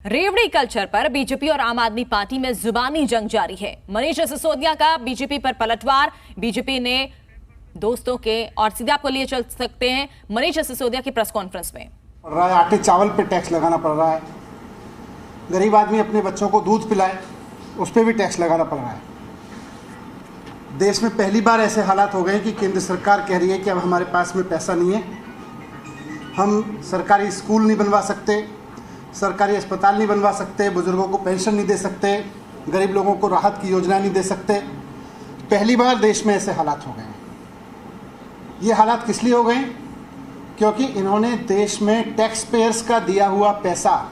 रेवड़ी कल्चर पर बीजेपी और आम आदमी पार्टी में जुबानी जंग जारी है। मनीष सिसोदिया का बीजेपी पर पलटवार। बीजेपी ने दोस्तों के और सीधे आपको लिए चल सकते हैं मनीष सिसोदिया की प्रेस कॉन्फ्रेंस में। पड़ रहा है, आटे चावल पे टैक्स लगाना पड़ रहा है। गरीब आदमी अपने बच्चों को दूध पिलाए उस पर भी टैक्स लगाना पड़ रहा है। देश में पहली बार ऐसे हालात हो गए कि केंद्र सरकार कह रही है कि अब हमारे पास में पैसा नहीं है, हम सरकारी स्कूल नहीं बनवा सकते, सरकारी अस्पताल नहीं बनवा सकते, बुजुर्गों को पेंशन नहीं दे सकते, गरीब लोगों को राहत की योजना नहीं दे सकते। पहली बार देश में ऐसे हालात हो गए। ये हालात किस लिए हो गए? क्योंकि इन्होंने देश में टैक्स पेयर्स का दिया हुआ पैसा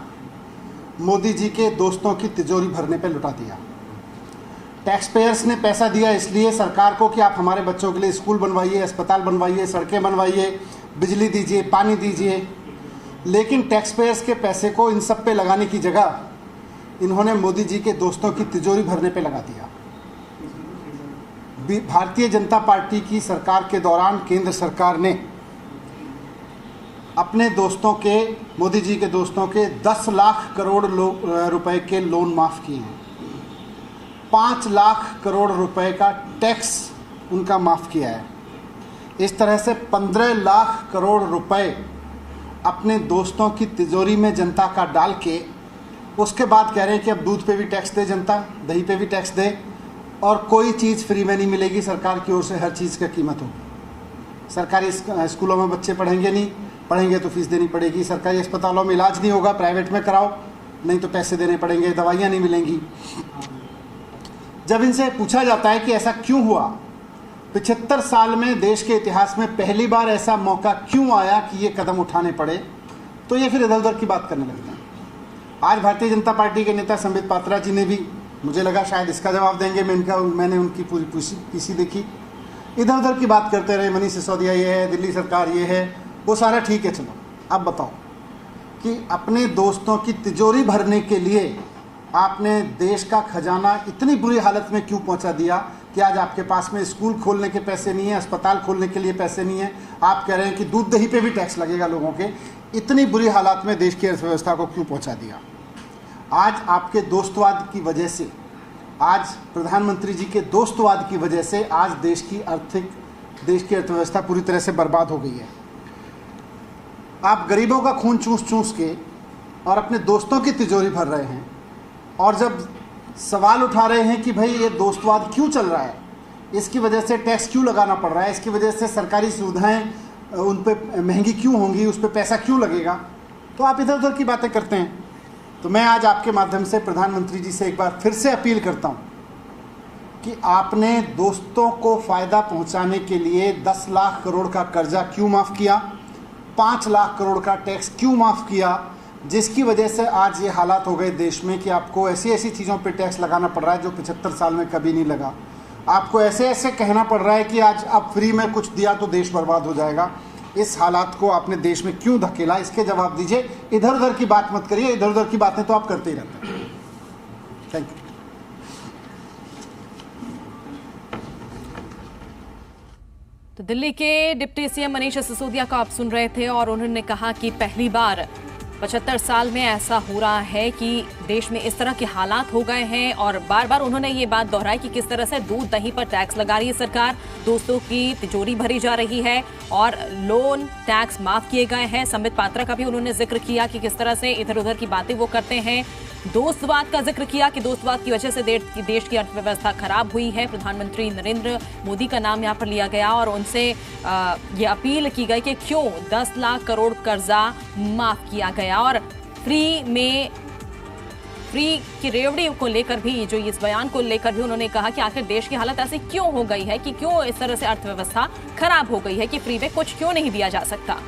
मोदी जी के दोस्तों की तिजोरी भरने पर लुटा दिया। टैक्स पेयर्स ने पैसा दिया इसलिए सरकार को कि आप हमारे बच्चों के लिए स्कूल बनवाइए, अस्पताल बनवाइए, सड़कें बनवाइए, बिजली दीजिए, पानी दीजिए। लेकिन टैक्स पेयर्स के पैसे को इन सब पे लगाने की जगह इन्होंने मोदी जी के दोस्तों की तिजोरी भरने पे लगा दिया। भारतीय जनता पार्टी की सरकार के दौरान केंद्र सरकार ने अपने दोस्तों के, मोदी जी के दोस्तों के 10 लाख करोड़ रुपए के लोन माफ़ किए हैं। 5 लाख करोड़ रुपए का टैक्स उनका माफ़ किया है। इस तरह से 15 लाख करोड़ रुपए अपने दोस्तों की तिजोरी में जनता का डाल के उसके बाद कह रहे हैं कि अब दूध पे भी टैक्स दे जनता, दही पे भी टैक्स दे, और कोई चीज़ फ्री में नहीं मिलेगी, सरकार की ओर से हर चीज़ की कीमत होगी। सरकारी स्कूलों में बच्चे पढ़ेंगे नहीं, पढ़ेंगे तो फीस देनी पड़ेगी। सरकारी अस्पतालों में इलाज नहीं होगा, प्राइवेट में कराओ, नहीं तो पैसे देने पड़ेंगे, दवाइयाँ नहीं मिलेंगी। जब इनसे पूछा जाता है कि ऐसा क्यों हुआ, 75 साल में देश के इतिहास में पहली बार ऐसा मौका क्यों आया कि ये कदम उठाने पड़े, तो ये फिर इधर उधर की बात करने लगते हैं। आज भारतीय जनता पार्टी के नेता संबित पात्रा जी ने भी, मुझे लगा शायद इसका जवाब देंगे, मैंने उनकी पूरी पीसी देखी, इधर उधर की बात करते रहे। मनीष सिसोदिया ये है, दिल्ली सरकार ये है, वो सारा ठीक है, चलो अब बताओ कि अपने दोस्तों की तिजोरी भरने के लिए आपने देश का खजाना इतनी बुरी हालत में क्यों पहुंचा दिया कि आज आपके पास में स्कूल खोलने के पैसे नहीं है, अस्पताल खोलने के लिए पैसे नहीं है। आप कह रहे हैं कि दूध दही पे भी टैक्स लगेगा लोगों के। इतनी बुरी हालात में देश की अर्थव्यवस्था को क्यों पहुंचा दिया? आज आपके दोस्तवाद की वजह से, आज प्रधानमंत्री जी के दोस्तवाद की वजह से आज देश की अर्थव्यवस्था पूरी तरह से बर्बाद हो गई है। आप गरीबों का खून चूस चूस के और अपने दोस्तों की तिजोरी भर रहे हैं, और जब सवाल उठा रहे हैं कि भाई ये दोस्तवाद क्यों चल रहा है, इसकी वजह से टैक्स क्यों लगाना पड़ रहा है, इसकी वजह से सरकारी सुविधाएं उन पर महंगी क्यों होंगी, उस पर पैसा क्यों लगेगा, तो आप इधर उधर की बातें करते हैं। तो मैं आज आपके माध्यम से प्रधानमंत्री जी से एक बार फिर से अपील करता हूं कि आपने दोस्तों को फ़ायदा पहुंचाने के लिए 10 लाख करोड़ का कर्जा क्यों माफ़ किया, 5 लाख करोड़ का टैक्स क्यों माफ़ किया, जिसकी वजह से आज ये हालात हो गए देश में कि आपको ऐसी ऐसी चीज़ों पे टैक्स लगाना पड़ रहा है जो 75 साल में कभी नहीं लगा। आपको ऐसे ऐसे कहना पड़ रहा है कि आज अब फ्री में कुछ दिया तो देश बर्बाद हो जाएगा। इस हालात को आपने देश में क्यों धकेला, इसके जवाब दीजिए। इधर उधर की बात मत करिए, इधर उधर की बातें तो आप करते ही रहते हैं। Thank you. तो दिल्ली के डिप्टी सीएम मनीष सिसोदिया को आप सुन रहे थे, और उन्होंने कहा कि पहली बार 75 साल में ऐसा हो रहा है कि देश में इस तरह के हालात हो गए हैं। और बार बार उन्होंने ये बात दोहराई कि किस तरह से दूध दही पर टैक्स लगा रही है सरकार, दोस्तों की तिजोरी भरी जा रही है और लोन टैक्स माफ किए गए हैं। संबित पात्रा का भी उन्होंने जिक्र किया कि किस तरह से इधर उधर की बातें वो करते हैं। दोस्तवाद का जिक्र किया कि दोस्तवाद की वजह से देश की अर्थव्यवस्था खराब हुई है। प्रधानमंत्री नरेंद्र मोदी का नाम यहाँ पर लिया गया और उनसे ये अपील की गई कि क्यों 10 लाख करोड़ कर्जा माफ किया गया। और फ्री की रेवड़ी को लेकर भी, जो इस बयान को लेकर भी उन्होंने कहा कि आखिर देश की हालत ऐसी क्यों हो गई है, कि क्यों इस तरह से अर्थव्यवस्था खराब हो गई है कि फ्री में कुछ क्यों नहीं दिया जा सकता।